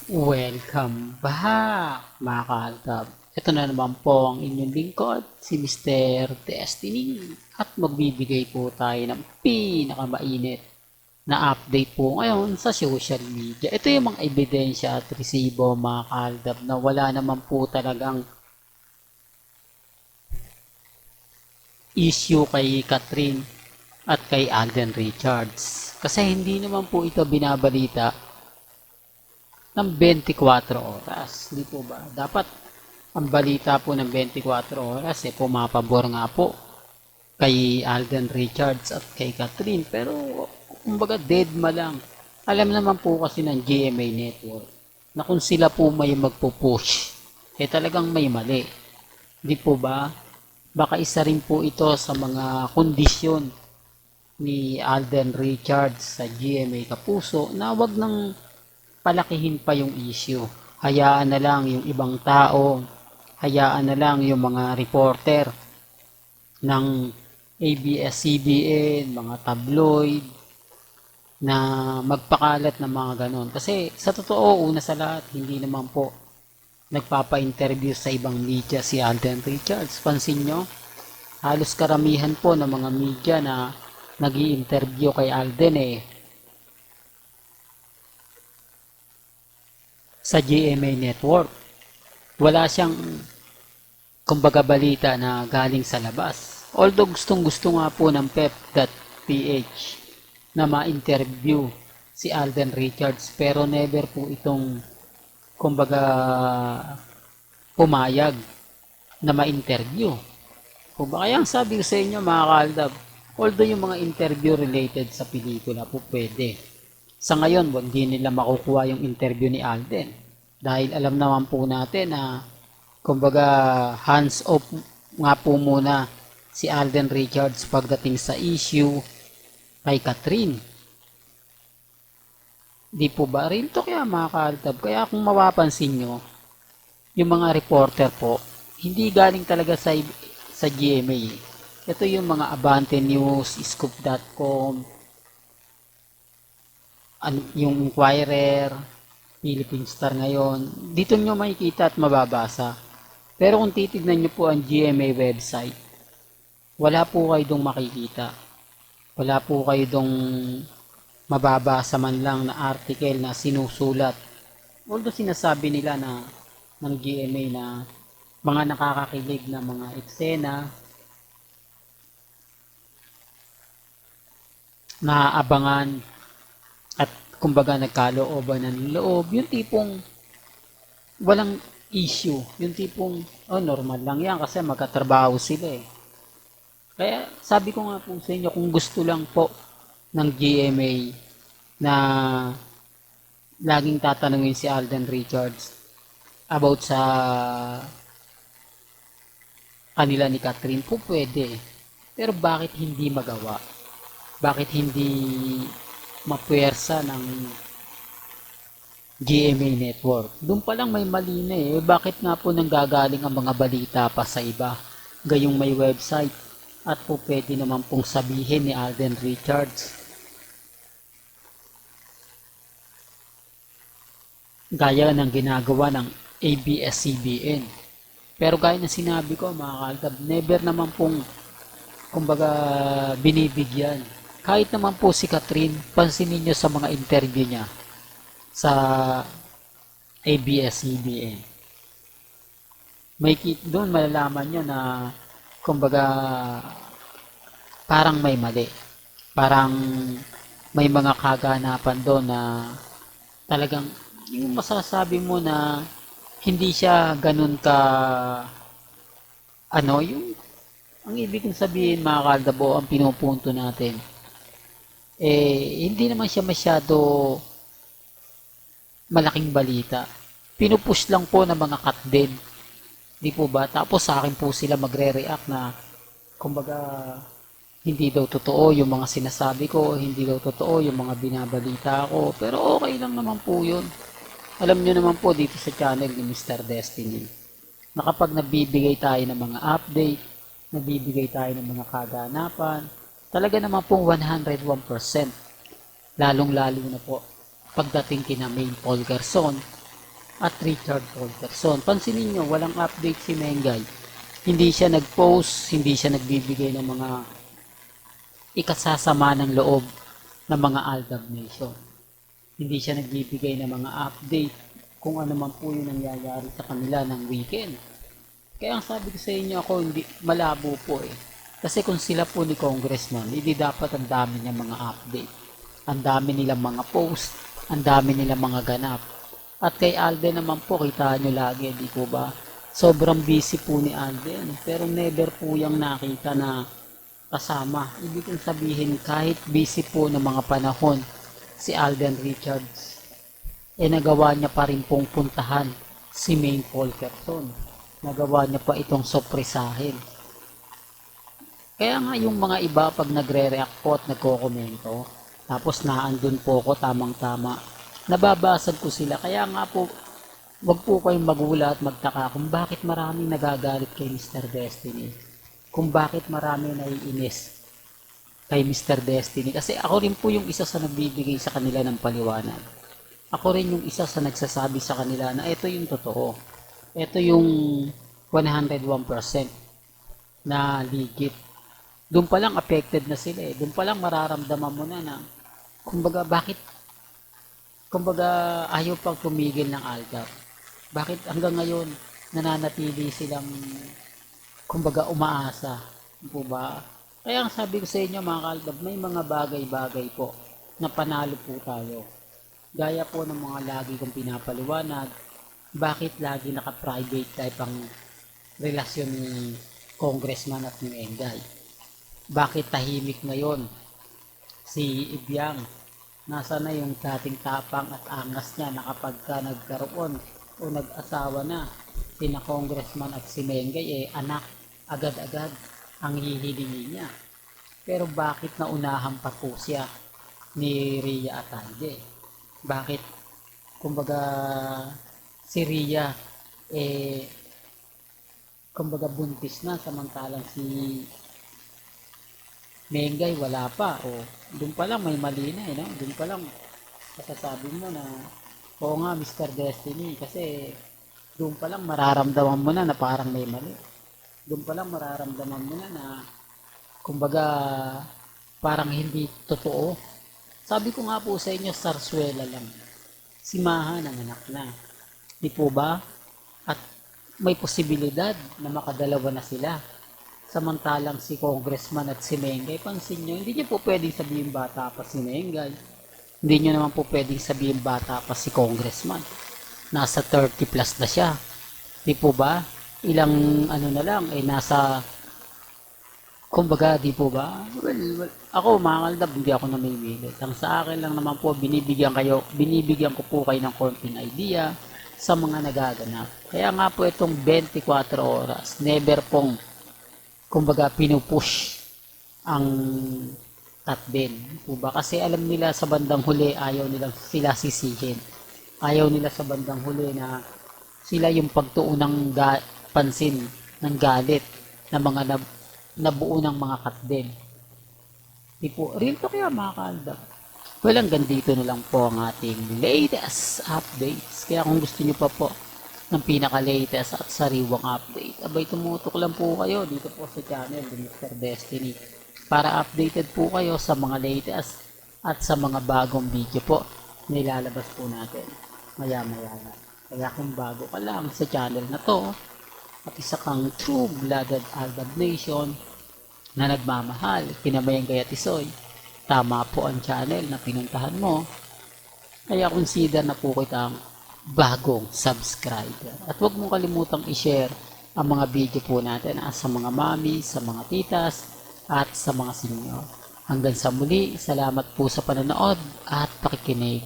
Welcome back, mga kaaltab. Ito na naman po ang inyong lingkod, si Mr. Destiny. At magbibigay po tayo ng pinakamainit na update po ngayon sa social media. Ito yung mga ebidensya at resibo, mga kaaltab, na wala naman po talagang issue kay Catherine at kay Alden Richards. Kasi hindi naman po ito binabalita ng 24 oras. Hindi po ba? Dapat ang balita po ng 24 oras pumapabor nga po kay Alden Richards at kay Catherine. Pero kumbaga dead ma lang. Alam naman po kasi ng GMA Network na kung sila po may magpo-push, talagang may mali. Di po ba? Baka isa rin po ito sa mga kondisyon ni Alden Richards sa GMA Kapuso na wag nang palakihin pa yung issue. Hayaan na lang yung ibang tao, hayaan na lang yung mga reporter ng ABS-CBN, mga tabloid, na magpakalat ng mga ganon. Kasi sa totoo, una sa lahat, hindi naman po nagpapa-interview sa ibang media si Alden Richards. Pansin nyo, halos karamihan po ng mga media na nag-i-interview kay Alden sa GMA Network. Wala siyang kumbaga balita na galing sa labas. Although gustong-gusto nga po ng pep.ph na ma-interview si Alden Richards, pero never po itong kumbaga pumayag na ma-interview. Kaya ang sabi ko sa inyo, mga kaaldab, although yung mga interview related sa pelikula po pwede. Sa ngayon, hindi nila makukuha yung interview ni Alden. Dahil alam naman po natin na kumbaga hands off nga po muna si Alden Richards pagdating sa issue kay Catherine. Di po ba? Real talk kaya, mga kaaltab. Kaya kung mapapansin nyo, yung mga reporter po, hindi galing talaga sa GMA. Ito yung mga Abante News, Scoop.com, yung Inquirer, Philippine Star ngayon. Dito nyo makikita at mababasa. Pero kung titignan nyo po ang GMA website, wala po kayo dong makikita. Wala po kayo dong mababasa man lang na article na sinusulat. Although sinasabi nila na ng GMA na mga nakakakilig na mga eksena na abangan at kumbaga nagkalooban ng loob, yung tipong walang issue, yung tipong normal lang yan kasi magkatrabaho sila Kaya sabi ko nga po sa inyo, kung gusto lang po ng GMA na laging tatanungin si Alden Richards about sa kanila ni Catherine po pwede. Pero bakit hindi magawa? Bakit hindi mapuwersa ng GMA Network? Doon pa lang may mali na Bakit nga po nanggagaling ang mga balita pa sa iba? Gayong may website at po pwede naman pong sabihin ni Alden Richards. Gaya ng ginagawa ng ABS-CBN. Pero gaya ng sinabi ko, mga kaaltab, never naman pong kumbaga binibigyan. Kahit naman po si Catherine, pansinin nyo sa mga interview niya sa ABS-CBN. Doon malalaman nyo na kumbaga parang may mali. Parang may mga kaganapan doon na talagang yung masasabi mo na hindi siya ganun ka yung ang ibig kong sabihin, mga kaldabo, ang pinupunto natin hindi naman siya masyado malaking balita. Pinupush lang po ng mga cut din. Di po ba? Tapos sa akin po sila magre-react na kumbaga hindi daw totoo yung mga sinasabi ko, hindi daw totoo yung mga binabalita ko. Pero okay lang naman po yun. Alam nyo naman po dito sa channel ni Mr. Destiny na kapag nabibigay tayo ng mga update, nabibigay tayo ng mga kaganapan, talaga naman pong 101%. Lalong-lalo na po pagdating kina Main Paul Garson at Richard Polterson. Pansinin nyo, walang update si Mengay. Hindi siya nag-post, hindi siya nagbibigay ng mga ikasasama ng loob ng mga Aldab Nation. Hindi siya nagbibigay ng mga update kung ano man po yung nangyayari sa kanila ng weekend. Kaya ang sabi ko sa inyo, ako hindi malabo po eh. Kasi kung sila po ni Congressman, hindi dapat ang dami niya mga update. Ang dami nilang mga post, ang dami nilang mga ganap. At kay Alden naman po, kita nyo lagi, di po ba? Sobrang busy po ni Alden. Pero never po yung nakita na kasama. Ibig kong sabihin, kahit busy po ng mga panahon, si Alden Richards, nagawa niya pa rin pong puntahan si Maine Polkerson. Nagawa niya pa itong sorpresahin. Kaya nga yung mga iba pag nagre-react po at nagko-komento, tapos naandun po ko tamang-tama, nababasag ko sila. Kaya nga po, wag po kayong magulat at magtaka kung bakit maraming nagagalit kay Mr. Destiny. Kung bakit marami naiinis kay Mr. Destiny. Kasi ako rin po yung isa sa nagbibigay sa kanila ng paliwanag. Ako rin yung isa sa nagsasabi sa kanila na ito yung totoo. Ito yung 101% na legit. Doon pa lang affected na sila eh. Doon pa lang mararamdaman mo na kumbaga ayaw pang tumigil ng Aldab. Bakit hanggang ngayon nananatili silang kumbaga umaasa? Po ba? Kaya ang sabi ko sa inyo mga Aldab, may mga bagay-bagay po na panalo po tayo. Gaya po ng mga lagi kong pinapaliwanag, bakit lagi naka-private type ang relasyon ni Congressman at ni Engay? Bakit tahimik ngayon si Ibiang? Nasa na yung dating tapang at angas niya na kapag ka nagkaroon o nag-asawa na sina Congressman at si Mengay, anak agad-agad ang hihilingi niya. Pero bakit naunahan pa po siya ni Rhea at Alde? Bakit kumbaga si Rhea kumbaga buntis na samantalang si Mengay wala pa, o doon pa lang may mali na no? Doon pa lang masasabi mo na oo nga Mr. Destiny, kasi doon pa lang mararamdaman mo na parang may mali. Doon pa lang mararamdaman mo na kumbaga parang hindi totoo. Sabi ko nga po sa inyo, sarsuela lang. Si Maha nanganak na, di po ba? At may posibilidad na makadalawa na sila. Samantalang si Congressman at si Mengay, pansin nyo, hindi nyo po pwedeng sabihin bata pa si Mengay. Hindi nyo naman po pwedeng sabihin bata pa si Congressman. Nasa 30 plus na siya. Di po ba? Ilang ano na lang, nasa, kumbaga, di po ba? Well, ako mga Aldab, hindi ako namimilit. Ang sa akin lang naman po, binibigyan ko po kayo ng konting idea sa mga nagaganap. Kaya nga po itong 24 oras, never pong kumbaga pinupush ang Tatben po ba, kasi alam nila sa bandang huli ayaw nilang sila sisihin, ayaw nila sa bandang huli na sila yung pagtuunang pansin ng galit ng mga nabuo ng mga Tatben. Di po, real to kaya mga Kaaldab. Well, hanggang dito na lang po ang ating latest updates. Kaya kung gusto nyo pa po ng pinaka-latest at sariwang update, abay tumutok lang po kayo dito po sa channel ni Mr. Destiny para updated po kayo sa mga latest at sa mga bagong video po na ilalabas po natin maya-maya na. Kaya kung bago ka lang sa channel na to at isa kang true-blooded Aldab Nation na nagmamahal kina Mengay at Isoy, tama po ang channel na pinuntahan mo. Kaya consider na po kitang bagong subscriber. At huwag mong kalimutang i-share ang mga video po natin sa mga mami, sa mga titas, at sa mga senior. Hanggang sa muli, salamat po sa panonood at pakikinig.